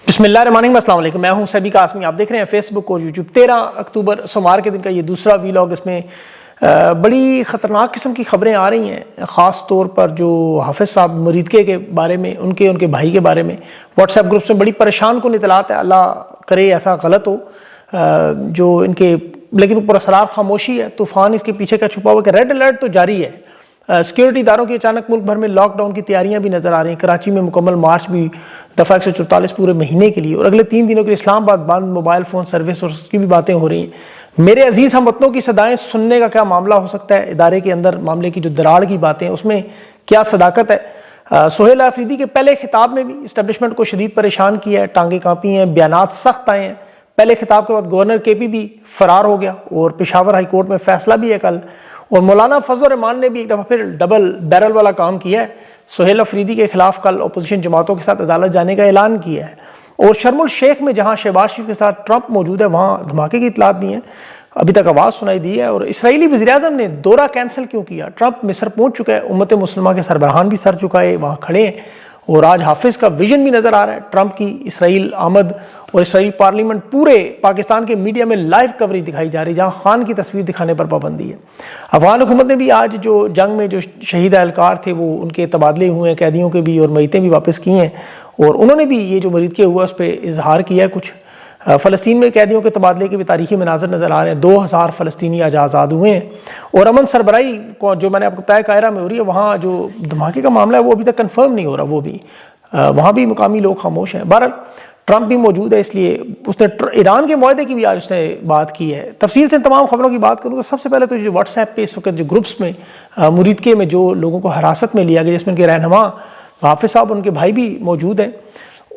بسم اللہ الرحمن الرحیم، السلام علیکم، میں ہوں سبی قاسمی، آپ دیکھ رہے ہیں فیس بک اور یوٹیوب۔ 13 اکتوبر سوموار کے دن کا یہ دوسرا ویلاگ، اس میں بڑی خطرناک قسم کی خبریں آ رہی ہیں، خاص طور پر جو حافظ صاحب مریدکے کے بارے میں، ان کے بھائی کے بارے میں واٹس ایپ گروپس میں بڑی پریشان کن اطلاعات ہے۔ اللہ کرے ایسا غلط ہو جو ان کے، لیکن پراسرار خاموشی ہے، طوفان اس کے پیچھے کا چھپا ہوا کہ ریڈ الرٹ تو جاری ہے۔ سیکیورٹی اداروں کی اچانک ملک بھر میں لاک ڈاؤن کی تیاریاں بھی نظر آ رہی ہیں۔ کراچی میں مکمل مارچ بھی دفعہ 144 پورے مہینے کے لیے، اور اگلے 3 دنوں کے لیے اسلام آباد بند، موبائل فون سروس اور اس کی بھی باتیں ہو رہی ہیں۔ میرے عزیز ہم وطنوں کی صدائیں سننے کا کیا معاملہ ہو سکتا ہے؟ ادارے کے اندر معاملے کی جو دراڑ کی باتیں، اس میں کیا صداقت ہے؟ سہیل آفریدی کے پہلے خطاب میں بھی اسٹیبلشمنٹ کو شدید پریشان کیا ہے، ٹانگیں کانپی ہیں، بیانات سخت آئے ہیں۔ پہلے خطاب کے بعد گورنر کے پی بھی فرار ہو گیا، اور پشاور ہائی کورٹ میں فیصلہ بھی ہے کل، اور مولانا فضل الرحمان نے بھی ایک دفعہ پھر ڈبل بیرل والا کام کیا ہے۔ سہیل آفریدی کے خلاف کل اپوزیشن جماعتوں کے ساتھ عدالت جانے کا اعلان کیا ہے، اور شرم الشیخ میں جہاں شہباز شریف کے ساتھ ٹرمپ موجود ہے، وہاں دھماکے کی اطلاعات بھی ہیں، ابھی تک آواز سنائی دی ہے۔ اور اسرائیلی وزیراعظم نے دورہ کینسل کیوں کیا؟ ٹرمپ مصر پہنچ چکا ہے، امت مسلمہ کے سربراہان بھی سر چکائے وہاں کھڑے ہیں، اور آج حافظ کا ویژن بھی نظر آ رہا ہے۔ ٹرمپ کی اسرائیل آمد اور اسرائیلی پارلیمنٹ، پورے پاکستان کے میڈیا میں لائیو کوریج دکھائی جا رہی ہے، جہاں خان کی تصویر دکھانے پر پابندی ہے۔ افغان حکومت نے بھی آج جو جنگ میں جو شہید اہلکار تھے، وہ ان کے تبادلے ہوئے ہیں، قیدیوں کے بھی، اور میتیں بھی واپس کی ہیں، اور انہوں نے بھی یہ جو مریدکے ہوا اس پہ اظہار کیا ہے کچھ۔ فلسطین میں قیدیوں کے تبادلے کے بھی تاریخی مناظر نظر آ رہے ہیں، 2000 فلسطینی آج آزاد ہوئے ہیں، اور امن سربراہی جو میں نے آپ کو بتایا قاہرہ میں ہو رہی ہے، وہاں جو دھماکے کا معاملہ ہے وہ ابھی تک کنفرم نہیں ہو رہا، وہ بھی وہاں بھی مقامی لوگ خاموش ہیں۔ بہرحال ٹرمپ بھی موجود ہے، اس لیے اس نے ایران کے معاہدے کی بھی آج اس نے بات کی ہے۔ تفصیل سے تمام خبروں کی بات کروں تو سب سے پہلے تو جو واٹس ایپ پہ اس وقت جو گروپس میں مریدکے میں جو لوگوں کو حراست میں لیا گیا، جس میں ان کے رہنما حافظ صاحب، ان کے بھائی بھی موجود ہیں،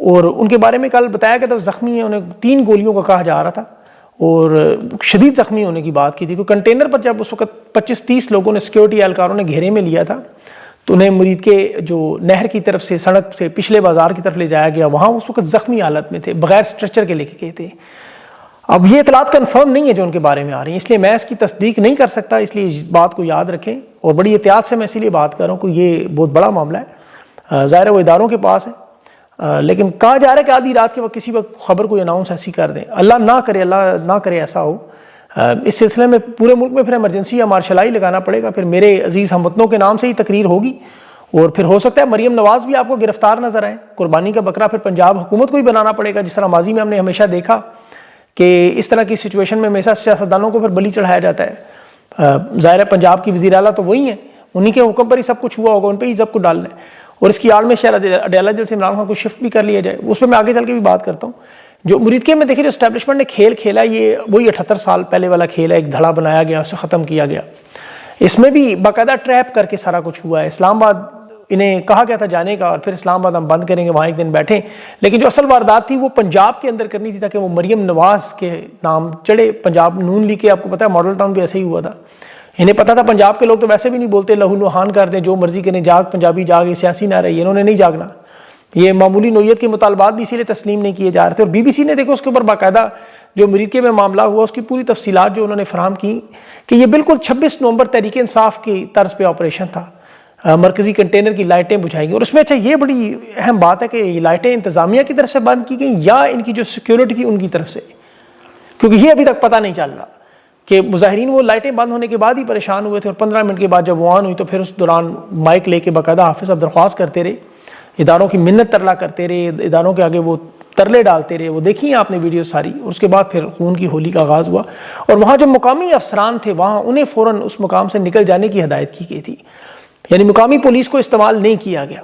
اور ان کے بارے میں کل بتایا گیا تھا زخمی ہیں، انہیں 3 گولیوں کا کہا جا رہا تھا، اور شدید زخمی ہونے کی بات کی تھی۔ کوئی کنٹینر پر جب اس وقت 25-30 لوگوں نے، سیکیورٹی اہلکاروں نے گھیرے میں لیا تھا، تو انہیں مریدکے جو نہر کی طرف سے، سڑک سے پچھلے بازار کی طرف لے جایا گیا، وہاں اس وقت زخمی حالت میں تھے، بغیر اسٹریچر کے لے کے گئے تھے۔ اب یہ اطلاعات کنفرم نہیں ہے جو ان کے بارے میں آ رہی ہیں، اس لیے میں اس کی تصدیق نہیں کر سکتا، اس لیے اس بات کو یاد رکھیں، اور بڑی احتیاط سے میں اسی لیے بات کر رہا ہوں کہ یہ بہت بڑا معاملہ ہے، ظاہر ہے وہ اداروں کے پاس ہے، لیکن کہا جا رہا ہے کہ آدھی رات کے وقت کسی وقت خبر کوئی اناؤنس ایسی کر دیں، اللہ نہ کرے ایسا ہو۔ اس سلسلے میں پورے ملک میں پھر ایمرجنسی یا مارشلائی لگانا پڑے گا، پھر میرے عزیز ہم وطنوں کے نام سے ہی تقریر ہوگی، اور پھر ہو سکتا ہے مریم نواز بھی آپ کو گرفتار نظر آئیں۔ قربانی کا بکرا پھر پنجاب حکومت کو ہی بنانا پڑے گا، جس طرح ماضی میں ہم نے ہمیشہ دیکھا کہ اس طرح کی سچویشن میں ہمیشہ سیاستدانوں کو پھر بلی چڑھایا جاتا ہے۔ ظاہر ہے پنجاب کی وزیر اعلیٰ تو وہی ہیں، انہی کے حکم پر ہی سب کچھ ہوا ہوگا، ان پہ ہی سب کچھ ڈالنا ہے، اور اس کی آڑ میں شاید اڈیالہ جیل سے عمران خان کو شفٹ بھی کر لیا جائے، اس پہ میں آگے چل کے بھی بات کرتا ہوں۔ جو مریدکے میں دیکھیں جو اسٹیبلشمنٹ نے کھیل کھیلا، یہ وہی 78 سال پہلے والا کھیل ہے، ایک دھڑا بنایا گیا، اسے ختم کیا گیا۔ اس میں بھی باقاعدہ ٹریپ کر کے سارا کچھ ہوا ہے۔ اسلام آباد انہیں کہا گیا تھا جانے کا، اور پھر اسلام آباد ہم بند کریں گے، وہاں ایک دن بیٹھیں، لیکن جو اصل واردات تھی وہ پنجاب کے اندر کرنی تھی، تاکہ وہ مریم نواز کے نام چڑھے۔ پنجاب نون لیگ کے، آپ کو پتا ہے ماڈل ٹاؤن بھی ایسے ہی ہوا تھا، انہیں پتا تھا پنجاب کے لوگ تو ویسے بھی نہیں بولتے، لہو لہان کر دیں، جو مرضی کریں، جاگ پنجابی جاگ، یہ سیاسی نہ رہی، انہوں نے نہیں جاگنا، یہ معمولی نوعیت کے مطالبات بھی اسی لیے تسلیم نہیں کیے جا رہے تھے۔ اور BBC نے دیکھو اس کے اوپر باقاعدہ جو مریدکے میں معاملہ ہوا، اس کی پوری تفصیلات جو انہوں نے فراہم کی، کہ یہ بالکل 26 نومبر تحریک انصاف کی طرز پہ آپریشن تھا، مرکزی کنٹینر کی لائٹیں بجھائی گئی، اور اس میں اچھا یہ بڑی اہم بات ہے کہ یہ لائٹیں انتظامیہ کی طرف سے بند کی گئیں یا ان کی جو سیکیورٹی تھی ان کی طرف سے، کیونکہ یہ ابھی تک پتہ نہیں چل رہا کہ مظاہرین وہ لائٹیں بند ہونے کے بعد ہی پریشان ہوئے تھے، اور 15 منٹ کے بعد جب وہ آن ہوئی تو پھر اس دوران مائک لے کے باقاعدہ حافظ صاحب درخواست کرتے رہے، اداروں کی منت ترلا کرتے رہے، اداروں کے آگے وہ ترلے ڈالتے رہے، وہ دیکھی ہیں آپ نے ویڈیو ساری، اور اس کے بعد پھر خون کی ہولی کا آغاز ہوا، اور وہاں جو مقامی افسران تھے وہاں انہیں فوراً اس مقام سے نکل جانے کی ہدایت کی گئی تھی، یعنی مقامی پولیس کو استعمال نہیں کیا گیا۔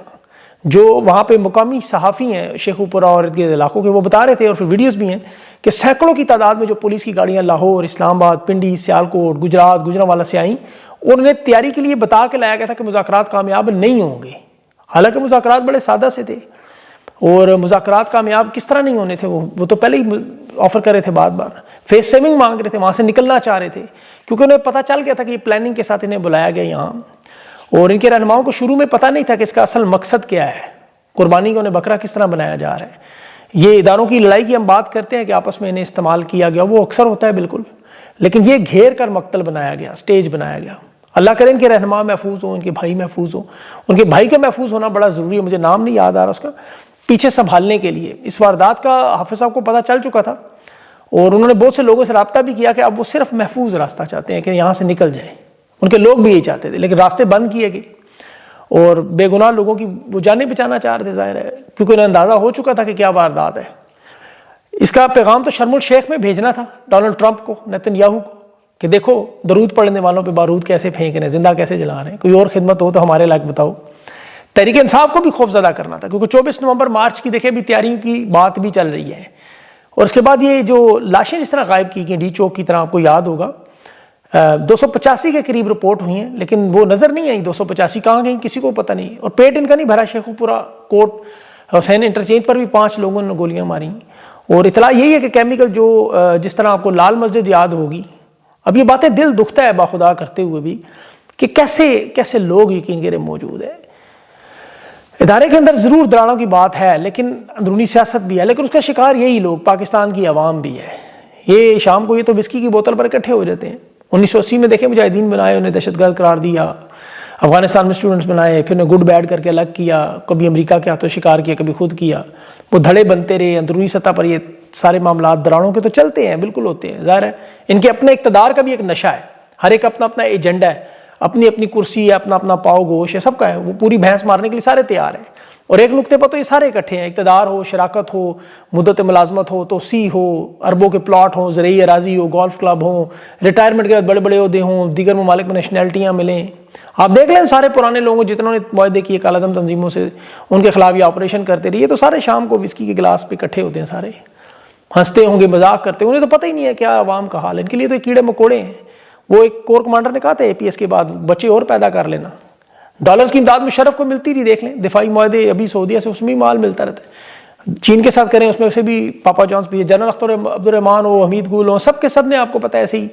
جو وہاں پہ مقامی صحافی ہیں شیخو پورہ اور ارد گرد علاقوں کے، وہ بتا رہے تھے، اور پھر ویڈیوز بھی ہیں، کہ سینکڑوں کی تعداد میں جو پولیس کی گاڑیاں لاہور، اسلام آباد، پنڈی، سیالکوٹ، گجرات، گوجرانوالا سے آئیں، اور انہیں تیاری کے لیے بتا کے لایا گیا تھا کہ مذاکرات کامیاب نہیں ہوں گے، حالانکہ مذاکرات بڑے سادہ سے تھے، اور مذاکرات کامیاب کس طرح نہیں ہونے تھے، وہ تو پہلے ہی آفر کر رہے تھے، بار بار فیس سیونگ مانگ رہے تھے، وہاں سے نکلنا چاہ رہے تھے، کیونکہ انہیں پتہ چل گیا تھا کہ یہ پلاننگ کے ساتھ انہیں بلایا گیا یہاں، اور ان کے رہنماؤں کو شروع میں پتہ نہیں تھا کہ اس کا اصل مقصد کیا ہے، قربانی کو انہیں بکرا کس طرح بنایا جا رہا ہے۔ یہ اداروں کی لڑائی کی ہم بات کرتے ہیں کہ آپس میں انہیں استعمال کیا گیا، وہ اکثر ہوتا ہے بالکل، لیکن یہ گھیر کر مقتل بنایا گیا، سٹیج بنایا گیا۔ اللہ کرے ان کے رہنما محفوظ ہوں، ان کے بھائی محفوظ ہوں، ان کے بھائی کا محفوظ ہونا بڑا ضروری ہے، مجھے نام نہیں یاد آ رہا اس کا، پیچھے سنبھالنے کے لیے. اس واردات کا حافظ صاحب کو پتہ چل چکا تھا اور انہوں نے بہت سے لوگوں سے رابطہ بھی کیا کہ اب وہ صرف محفوظ راستہ چاہتے ہیں کہ یہاں سے نکل جائیں. ان کے لوگ بھی یہی چاہتے تھے, لیکن راستے بند کیے گئے اور بے گناہ لوگوں کی وہ جانیں بچانا چاہ رہے تھے, ظاہر ہے, کیونکہ انہیں اندازہ ہو چکا تھا کہ کیا واردات ہے. اس کا پیغام تو شرم الشیخ میں بھیجنا تھا ڈونلڈ ٹرمپ کو, نیتن یاہو کو, کہ دیکھو درود پڑھنے والوں پہ بارود کیسے پھینک رہے ہیں, زندہ کیسے جلا رہے ہیں, کوئی اور خدمت ہو تو ہمارے لائق بتاؤ. تحریک انصاف کو بھی خوف زدہ کرنا تھا, کیونکہ 24 نومبر مارچ کی دیکھیں بھی تیاریوں کی بات بھی چل رہی ہے. اور اس کے بعد یہ جو لاشیں جس طرح غائب کی گئی ڈی چوک کی طرح, آپ کو یاد ہوگا 285 کے قریب رپورٹ ہوئی ہیں, لیکن وہ نظر نہیں آئی 285 کہاں گئیں کسی کو پتہ نہیں. اور پیٹ ان کا نہیں بھرا, شیخو پورا کوٹ حسین انٹرچینج پر بھی 5 لوگوں نے گولیاں ماری. اور اطلاع یہی ہے کہ کیمیکل جو جس طرح آپ کو لال مسجد یاد ہوگی, اب یہ باتیں دل دکھتا ہے باخدا کرتے ہوئے بھی کہ کیسے کیسے لوگ یقین کرے موجود ہیں. ادارے کے اندر ضرور دراڑوں کی بات ہے, لیکن اندرونی سیاست بھی ہے, لیکن اس کا شکار یہی لوگ, پاکستان کی عوام بھی ہے. یہ شام کو یہ تو وسکی کی بوتل پر اکٹھے ہو جاتے ہیں. 1980 میں دیکھیں مجاہدین بنائے, انہیں دہشت گرد قرار دیا, افغانستان میں اسٹوڈنٹس بنائے, پھر انہیں گڈ بیڈ کر کے الگ کیا, کبھی امریکہ کے ہاتھوں شکار کیا, کبھی خود کیا. وہ دھڑے بنتے رہے. اندرونی سطح پر یہ سارے معاملات دراڑوں کے تو چلتے ہیں, بالکل ہوتے ہیں, ظاہر ہے ان کے اپنے اقتدار کا بھی ایک نشہ ہے, ہر ایک اپنا اپنا ایجنڈا ہے, اپنی اپنی کرسی ہے, اپنا اپنا پاؤ گوش ہے, سب کا ہے. وہ پوری بھینس مارنے کے لیے سارے تیار ہیں. اور ایک نقطے پر تو یہ سارے اکٹھے ہیں, اقتدار ہو, شراکت ہو, مدت ملازمت ہو, توسیع ہو, اربوں کے پلاٹ ہوں, زرعی اراضی ہو, گولف کلب ہوں, ریٹائرمنٹ کے بعد بڑے بڑے عہدے ہوں, دیگر ممالک میں نیشنلٹیاں ملیں. آپ دیکھ لیں سارے پرانے لوگوں جتنوں نے معاہدے کیے کالعدم تنظیموں سے, ان کے خلاف یہ آپریشن کرتے رہے, یہ تو سارے شام کو وسکی کے گلاس پہ اکٹھے ہوتے ہیں, سارے ہنستے ہوں گے, مذاق کرتے ہیں. انہیں تو پتہ ہی نہیں ہے کیا عوام کا حال ہے, ان کے لیے تو کیڑے مکوڑے ہیں. وہ ایک کور کمانڈر نے کہا تھا APS کے بعد بچے اور پیدا کر لینا. ڈالرز کی امداد مشرف کو ملتی رہی, دیکھ لیں دفاعی معاہدے ابھی سعودیہ سے, اس میں مال ملتا رہتا ہے. چین کے ساتھ کریں اس میں سے بھی پاپا جانس بھی, جنرل اختر عبد الرحمان ہو, حمید گل ہو, سب کے سب نے آپ کو پتہ ہے ایسے ہی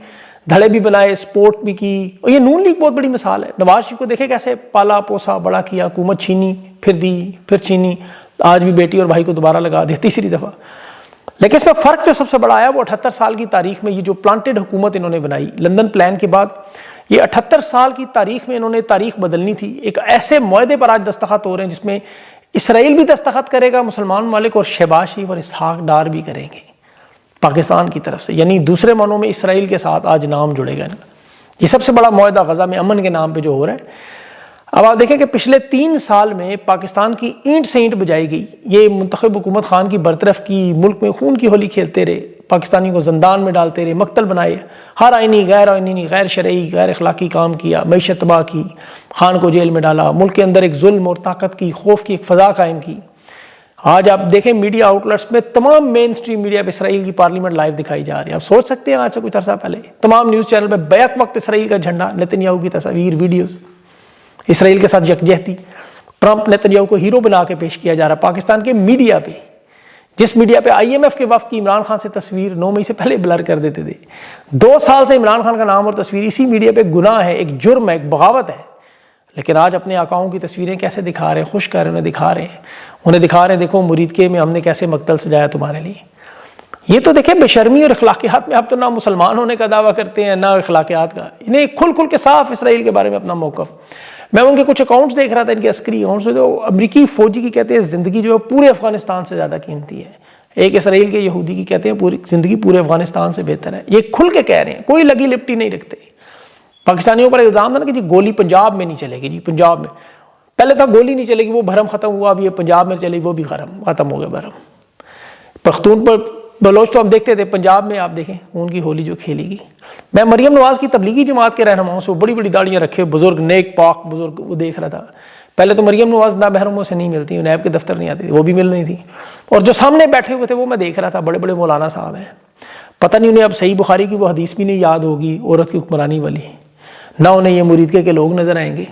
دھڑے بھی بنائے, سپورٹ بھی کی. اور یہ نون لیگ بہت بڑی مثال ہے. نواز شریف کو دیکھے کیسے پالا پوسا بڑا کیا, حکومت چھینی, پھر دی, پھر چھینی, آج بھی بیٹی اور بھائی کو دوبارہ لگا دیا تیسری دفعہ. لیکن اس میں فرق جو سب سے بڑا آیا وہ 78 سال کی تاریخ میں یہ جو پلانٹڈ حکومت انہوں نے بنائی لندن پلان کے بعد, یہ 78 سال کی تاریخ میں انہوں نے تاریخ بدلنی تھی. ایک ایسے معاہدے پر آج دستخط ہو رہے ہیں جس میں اسرائیل بھی دستخط کرے گا, مسلمان ممالک, اور شہباز شریف اور اسحاق ڈار بھی کریں گے پاکستان کی طرف سے. یعنی دوسرے معنوں میں اسرائیل کے ساتھ آج نام جڑے گا. یہ سب سے بڑا معاہدہ غزہ میں امن کے نام پہ جو ہو رہا ہے. اب آپ دیکھیں کہ پچھلے 3 سال میں پاکستان کی اینٹ سے اینٹ بجائی گئی. یہ منتخب حکومت خان کی برطرف کی, ملک میں خون کی ہولی کھیلتے رہے, پاکستانیوں کو زندان میں ڈالتے رہے, مقتل بنائے, ہر آئینی غیر آئینی غیر شرعی غیر اخلاقی کام کیا, معیشت تباہ کی, خان کو جیل میں ڈالا, ملک کے اندر ایک ظلم اور طاقت کی, خوف کی ایک فضا قائم کی. آج آپ دیکھیں میڈیا آؤٹلیٹس میں تمام مین اسٹریم میڈیا پہ اسرائیل کی پارلیمنٹ لائیو دکھائی جا رہی ہے. آپ سوچ سکتے ہیں آج سے کچھ عرصہ پہلے تمام نیوز چینل پہ بیک وقت اسرائیل کا جھنڈا, نیتن یاہو کی تصاویر, ویڈیوز, اسرائیل کے ساتھ یکجہتی. ٹرمپ نیتن یاہو کو ہیرو بنا کے پیش کیا جا رہا پاکستان کے میڈیا پہ, جس میڈیا پہ IMF کے وفد کی عمران خان سے تصویر 9 مئی سے پہلے بلر کر دیتے تھے. 2 سال سے عمران خان کا نام اور تصویر اسی میڈیا پہ گناہ ہے, ایک جرم ہے, ایک بغاوت ہے. لیکن آج اپنے آقاؤں کی تصویریں کیسے دکھا رہے ہیں, خوش کر رہے ہیں, انہیں دکھا رہے ہیں دیکھو مرید کے میں ہم نے کیسے مقتل سجایا تمہارے لیے. یہ تو دیکھیں بے شرمی اور اخلاقیات میں آپ تو نہ مسلمان ہونے کا دعویٰ کرتے ہیں نہ اخلاقیات کا. انہیں کھل کھل کے صاف اسرائیل کے بارے میں اپنا موقف. میں ان کے کچھ اکاؤنٹس دیکھ رہا تھا, ان کے عسکری اکاؤنٹس, جو امریکی فوجی کی کہتے ہیں زندگی جو ہے پورے افغانستان سے زیادہ قیمتی ہے. ایک اسرائیل کے یہودی کی کہتے ہیں پوری زندگی پورے افغانستان سے بہتر ہے. یہ کھل کے کہہ رہے ہیں, کوئی لگی لپٹی نہیں رکھتے. پاکستانیوں پر الزام تھا نا کہ جی گولی پنجاب میں نہیں چلے گی, جی پنجاب میں پہلے تھا گولی نہیں چلے گی, وہ بھرم ختم ہوا, اب یہ پنجاب میں چلے گی, وہ بھی ختم ہو گیا بھرم. پختون پر بلوچ تو ہم دیکھتے تھے, پنجاب میں آپ دیکھیں ان کی ہولی جو کھیلی گئی. میں مریم نواز کی تبلیغی جماعت کے رہنماؤں سے بڑی بڑی داڑیاں رکھے بزرگ, نیک پاک بزرگ, وہ دیکھ رہا تھا. پہلے تو مریم نواز نہ محرموں سے نہیں ملتی, نیب کے دفتر نہیں آتی, وہ بھی مل رہی تھی. اور جو سامنے بیٹھے ہوئے تھے وہ میں دیکھ رہا تھا, بڑے بڑے مولانا صاحب ہیں. پتہ نہیں انہیں اب صحیح بخاری کی وہ حدیث بھی نہیں یاد ہوگی عورت کی حکمرانی والی, نہ انہیں یہ مرید کے لوگ نظر آئیں گے.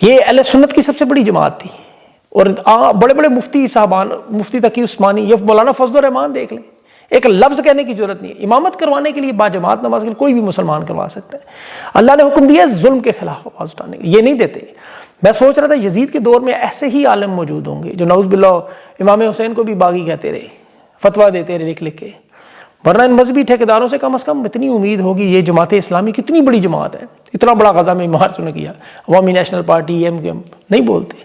یہ اہل سنت کی سب سے بڑی جماعت تھی. اور بڑے بڑے مفتی صاحبان, مفتی تقی عثمانی, یہ مولانا فضل الرحمان دیکھ لیں, ایک لفظ کہنے کی ضرورت نہیں ہے. امامت کروانے کے لیے باجماعت نماز کے لیے کوئی بھی مسلمان کروا سکتا ہے. اللہ نے حکم دیا ظلم کے خلاف آواز اٹھانے کے, یہ نہیں دیتے. میں سوچ رہا تھا یزید کے دور میں ایسے ہی عالم موجود ہوں گے جو نعوذ باللہ امام حسین کو بھی باغی کہتے رہے, فتویٰ دیتے رہے لکھ لکھ کے. ورنہ ان مذہبی ٹھیکیداروں سے کم از کم اتنی امید ہوگی، یہ جماعت اسلامی کتنی بڑی جماعت ہے، اتنا بڑا غزہ میں مارچ انہوں نے کیا، Awami National Party M Q M نہیں بولتے،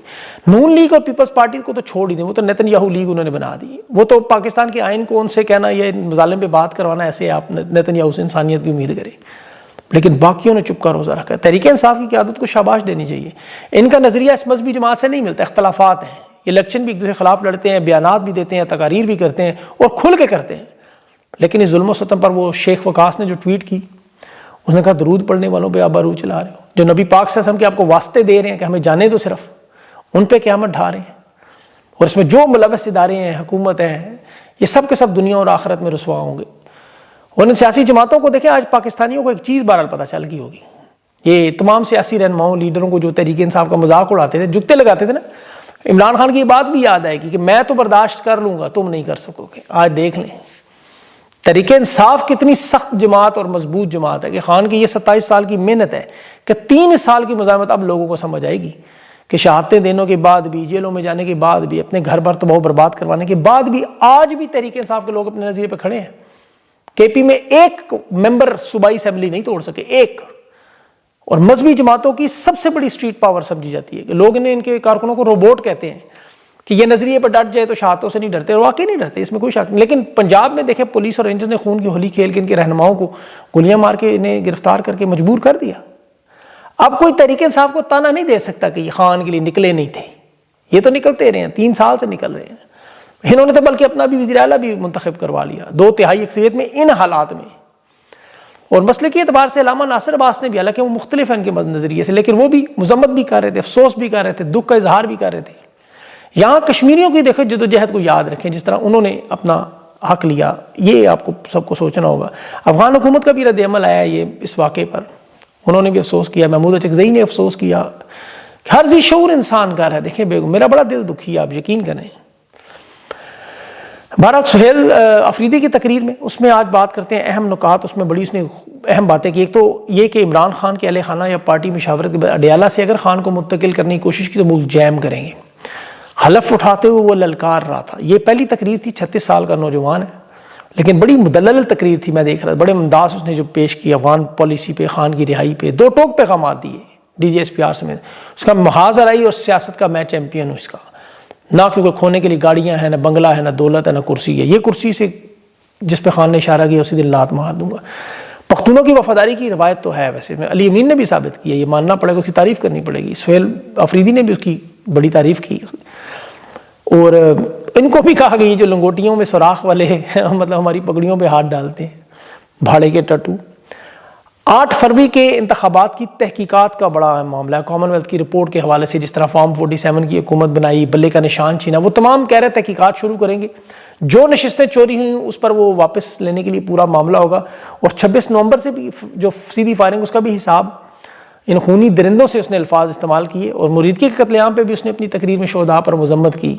نون لیگ اور پیپلز پارٹی کو تو چھوڑ ہی دیں، وہ تو نیتن یاہو لیگ انہوں نے بنا دی، وہ تو پاکستان کے آئین کو ان سے کہنا یہ مظالم پہ بات کروانا، ایسے آپ نیتن یاہو سے انسانیت کی امید کریں، لیکن باقیوں نے چپ کا روزہ رکھا ہے۔ تحریک انصاف کی قیادت کو شاباش دینی چاہیے، ان کا نظریہ اس مذہبی جماعت سے نہیں ملتا، اختلافات ہیں، الیکشن بھی ایک دوسرے کے خلاف لڑتے ہیں، بیانات بھی دیتے ہیں، تقاریر بھی کرتے ہیں اور کھل کے کرتے ہیں، لیکن اس ظلم و ستم پر وہ شیخ وقاص نے جو ٹویٹ کی، اس نے کہا درود پڑھنے والوں پہ آپ بارو چلا رہے ہو، جو نبی پاک صلی اللہ علیہ وسلم کے آپ کو واسطے دے رہے ہیں کہ ہمیں جانے دو صرف، ان پہ قیامت ڈھا رہے ہیں، اور اس میں جو ملوث ادارے ہیں، حکومت ہیں، یہ سب کے سب دنیا اور آخرت میں رسوا ہوں گے۔ اور ان سیاسی جماعتوں کو دیکھیں، آج پاکستانیوں کو ایک چیز بہرحال پتہ چل گئی ہوگی، یہ تمام سیاسی رہنماؤں لیڈروں کو جو تحریک انصاف کا مذاق اڑاتے تھے، جگتے لگاتے تھے نا، عمران خان کی یہ بات بھی یاد آئے گی کہ میں تو برداشت کر لوں گا، تم نہیں کر سکو گے۔ آج دیکھ لیں تحریک انصاف کتنی سخت جماعت اور مضبوط جماعت ہے کہ خان کی یہ 27 سال کی محنت ہے کہ 3 سال کی مزاحمت اب لوگوں کو سمجھ آئے گی کہ شہادتیں دینے کے بعد بھی، جیلوں میں جانے کے بعد بھی، اپنے گھر بار تباہ و برباد کروانے کے بعد بھی آج بھی تحریک انصاف کے لوگ اپنے نظریے پہ کھڑے ہیں۔ کے پی میں ایک ممبر صوبائی اسمبلی نہیں توڑ سکے، ایک، اور مذہبی جماعتوں کی سب سے بڑی اسٹریٹ پاور سمجھی جاتی ہے کہ لوگ ان کے کارکنوں کو روبوٹ کہتے ہیں کہ یہ نظریے پر ڈٹ جائے تو شہادتوں سے نہیں ڈرتے، اور واقعی نہیں ڈرتے، اس میں کوئی شک نہیں۔ لیکن پنجاب میں دیکھیں پولیس اور رینجرز نے خون کی ہولی کھیل کے ان کے رہنماؤں کو گولیاں مار کے انہیں گرفتار کر کے مجبور کر دیا۔ اب کوئی تحریک انصاف کو تانا نہیں دے سکتا کہ یہ خان کے لیے نکلے نہیں تھے، یہ تو نکلتے رہے ہیں، 3 سال سے نکل رہے ہیں، انہوں نے تو بلکہ اپنا بھی وزیر اعلیٰ بھی منتخب کروا لیا 2/3 اکثریت میں ان حالات میں۔ اور مسئلے کے اعتبار سے علامہ ناصر عباس نے بھی، حالانکہ وہ مختلف ہیں ان کے نظریے سے، لیکن وہ بھی مذمت بھی کر رہے تھے، افسوس بھی کر رہے تھے، دکھ کا اظہار بھی کر رہے تھے۔ یہاں کشمیریوں کی دیکھیں جدوجہد کو یاد رکھیں، جس طرح انہوں نے اپنا حق لیا، یہ آپ کو سب کو سوچنا ہوگا۔ افغان حکومت کا بھی رد عمل آیا یہ اس واقعے پر، انہوں نے بھی افسوس کیا، محمود اچکزئی نے افسوس کیا، ہر ذی شعور انسان کا ہے۔ دیکھیں بیگم، میرا بڑا دل دکھی ہے، آپ یقین کریں۔ بہرحال سہیل افریدی کی تقریر میں، اس میں آج بات کرتے ہیں اہم نکات، اس میں بڑی اس نے اہم باتیں کی۔ ایک تو یہ کہ عمران خان کے اہل خانہ یا پارٹی مشاورت کے بعد اڈیالہ سے اگر خان کو منتقل کرنے کی کوشش کی تو ملک جیم کریں گے، حلف اٹھاتے ہوئے وہ للکار رہا تھا۔ یہ پہلی تقریر تھی، 36 سال کا نوجوان ہے، لیکن بڑی مدلل تقریر تھی، میں دیکھ رہا تھا، بڑے انداز اس نے جو پیش کی افغان پالیسی پہ، خان کی رہائی پہ، 2 ٹوک پیغامات دیے D G S P R سمیت۔ اس کا محاذ آرائی اور سیاست کا میں چیمپئن ہوں اس کا، نہ کیونکہ کھونے کے لیے گاڑیاں ہیں، نہ بنگلہ ہے، نہ دولت ہے، نہ کرسی ہے، یہ کرسی سے جس پہ خان نے اشارہ کیا اسی دن لات مار دوں گا۔ پختونوں کی وفاداری کی روایت تو ہے، ویسے میں علی امین نے بھی ثابت کیا، یہ ماننا پڑے گا، اس کی تعریف کرنی پڑے گی۔ سہیل افریدی نے بھی اس کی بڑی تعریف کی، اور ان کو بھی کہا کہ یہ جو لنگوٹیوں میں سوراخ والے مطلب ہماری پگڑیوں پہ ہاتھ ڈالتے ہیں، بھاڑے کے ٹٹو۔ 8 فروری کے انتخابات کی تحقیقات کا بڑا اہم معاملہ ہے، کامن ویلتھ کی رپورٹ کے حوالے سے، جس طرح فارم 47 کی حکومت بنائی، بلے کا نشان چھینا، وہ تمام کہہ رہے تحقیقات شروع کریں گے، جو نشستیں چوری ہوئیں اس پر وہ واپس لینے کے لیے پورا معاملہ ہوگا، اور 26 نومبر سے بھی جو سیدھی فائرنگ اس کا بھی حساب، ان خونی درندوں سے اس نے الفاظ استعمال کیے، اور مریدکی کے قتل عام پہ بھی اس نے اپنی تقریر میں شہداء پر مذمت کی،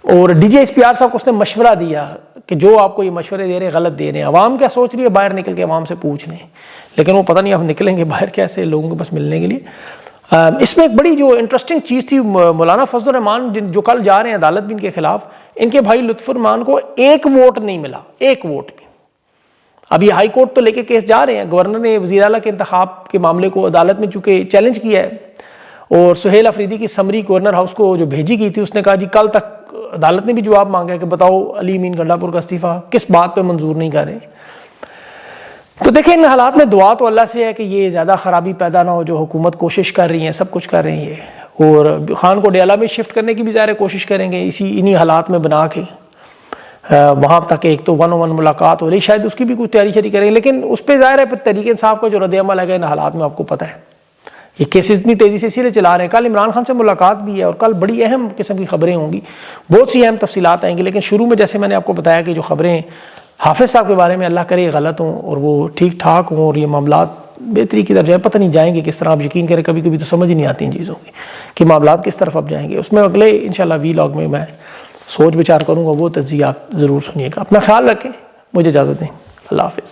اور D G S P R صاحب کو اس نے مشورہ دیا کہ جو آپ کو یہ مشورے دے رہے ہیں غلط دے رہے ہیں، عوام کیا سوچ رہی ہے باہر نکل کے عوام سے پوچھ لیں، لیکن وہ پتہ نہیں اب نکلیں گے باہر کیسے لوگوں کے بس ملنے کے لیے۔ اس میں ایک بڑی جو انٹرسٹنگ چیز تھی، مولانا فضل الرحمان جو کل جا رہے ہیں عدالت بھی ان کے خلاف، ان کے بھائی لطف الرحمان کو 1 ووٹ نہیں ملا، 1 ووٹ بھی۔ ابھی ہائی کورٹ تو لے کے کیس جا رہے ہیں، گورنر نے وزیر اعلیٰ کے انتخاب کے معاملے کو عدالت میں چونکہ چیلنج کیا ہے، اور سہیل افریدی کی سمری گورنر ہاؤس کو جو بھیجی گئی تھی، اس نے کہا جی کل تک، عدالت نے بھی جواب مانگا کہ بتاؤ علی امین گنڈا پور کا استعفیٰ کس بات پہ منظور نہیں کر رہے۔ تو دیکھیں ان حالات میں دعا تو اللہ سے ہے کہ یہ زیادہ خرابی پیدا نہ ہو، جو حکومت کوشش کر رہی ہے، سب کچھ کر رہی ہے، اور خان کو ڈیالہ میں شفٹ کرنے کی بھی ظاہر کوشش کریں گے، انہی حالات میں بنا کے وہاں تک ایک تو 1-on-1 ملاقات ہو رہی، شاید اس کی بھی کوئی تیاری شری کریں گے، لیکن اس پہ ظاہر ہے پھر تحریک انصاف کا جو رد عمل ہے ان حالات میں آپ کو پتہ ہے، یہ کیسز اتنی تیزی سے اسی لیے چلا رہے ہیں۔ کل عمران خان سے ملاقات بھی ہے، اور کل بڑی اہم قسم کی خبریں ہوں گی، بہت سی اہم تفصیلات آئیں گی، لیکن شروع میں جیسے میں نے آپ کو بتایا کہ جو خبریں حافظ صاحب کے بارے میں اللہ کرے غلط ہوں اور وہ ٹھیک ٹھاک ہوں، اور یہ معاملات بہتری کی طرف جائیں، پتہ نہیں جائیں گے کس طرح، آپ یقین کریں کبھی کبھی تو سمجھ ہی نہیں آتی ان چیزوں کی کہ معاملات کس طرف اب جائیں گے۔ اس میں اگلے انشاءاللہ وی-لاگ میں سوچ بچار کروں گا، وہ تجزیہ آپ ضرور سنیے گا۔ اپنا خیال رکھیں، مجھے اجازت دیں، اللہ حافظ۔